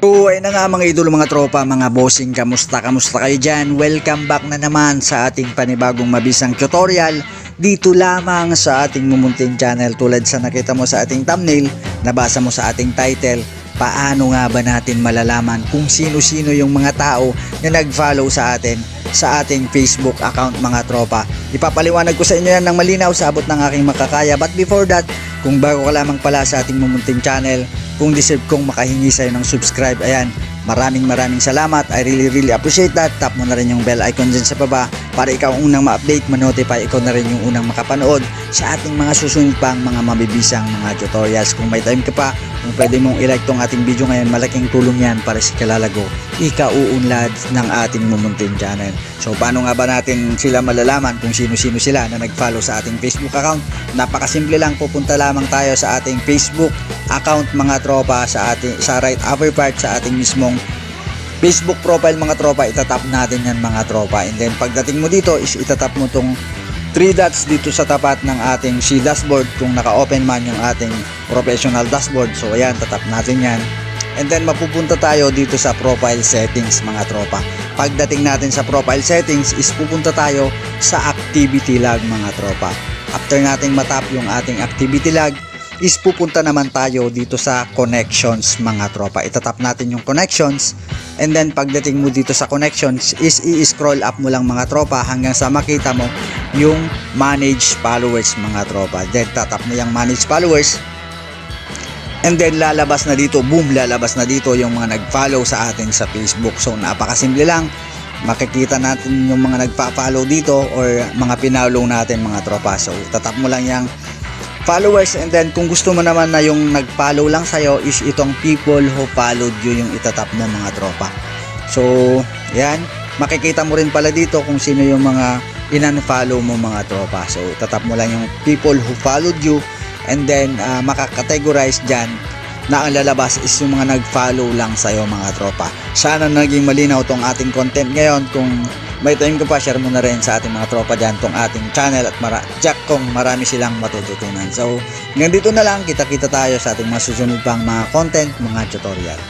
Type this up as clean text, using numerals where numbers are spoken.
So ayun na nga mga idolo, mga tropa, mga bossing, kamusta kayo dyan? Welcome back na naman sa ating panibagong mabisang tutorial dito lamang sa ating Mumunting channel. Tulad sa nakita mo sa ating thumbnail, nabasa mo sa ating title, paano nga ba natin malalaman kung sino-sino yung mga tao na nag-follow sa atin sa ating Facebook account, mga tropa. Ipapaliwanag ko sa inyo yan ng malinaw sa abot ng aking makakaya. But before that, kung bago ka lamang pala sa ating Mumunting channel, kung deserve kong makahingi sa'yo ng subscribe, ayan, maraming salamat. I really appreciate that. Tap mo na rin yung bell icon dyan sa baba para ikaw ang unang ma-update, ma-notify, ikaw na rin yung unang makapanood sa ating mga susunod pang mga mabibisang mga tutorials. Kung may time ka pa, kung pwede mong i-like tong ating video ngayon, malaking tulong yan para si Kalalago ikauunlad ng ating Mumunting channel. So paano nga ba natin sila malalaman kung sino-sino sila na nag-follow sa ating Facebook account? Napakasimple lang, pupunta lamang tayo sa ating Facebook account, mga tropa, sa right upper part sa ating mismong Facebook profile, mga tropa. Itatap natin yan, mga tropa, and then pagdating mo dito is itatap mo tong 3 dots dito sa tapat ng ating C dashboard kung naka-open man yung ating professional dashboard. So ayan, tatap natin yan, and then mapupunta tayo dito sa profile settings, mga tropa. Pagdating natin sa profile settings is pupunta tayo sa activity log, mga tropa. After nating matap yung ating activity log is pupunta naman tayo dito sa connections, mga tropa. Itatap natin yung connections, and then pagdating mo dito sa connections is i-scroll up mo lang, mga tropa, hanggang sa makita mo yung manage followers, mga tropa. Then tatap mo yung manage followers, and then lalabas na dito, boom, lalabas na dito yung mga nag-follow sa atin sa Facebook. So napakasimple lang, makikita natin yung mga nagpa-follow dito or mga pinollow natin, mga tropa. So tatap mo lang yung followers, and then kung gusto mo naman na yung nag-follow lang sa'yo is itong people who followed you yung itatap mo, mga tropa. So yan, makikita mo rin pala dito kung sino yung mga in-unfollow mo, mga tropa. So tatap mo lang yung people who followed you, and then makakategorize dyan na ang lalabas is yung mga nag-follow lang sa'yo, mga tropa. Sana naging malinaw tong ating content ngayon. Kung may time ko pa, share mo na rin sa ating mga tropa dyan tong ating channel at jack kung marami silang matututunan. So hanggang dito na lang, kita-kita tayo sa ating mga susunod pang mga content, mga tutorial.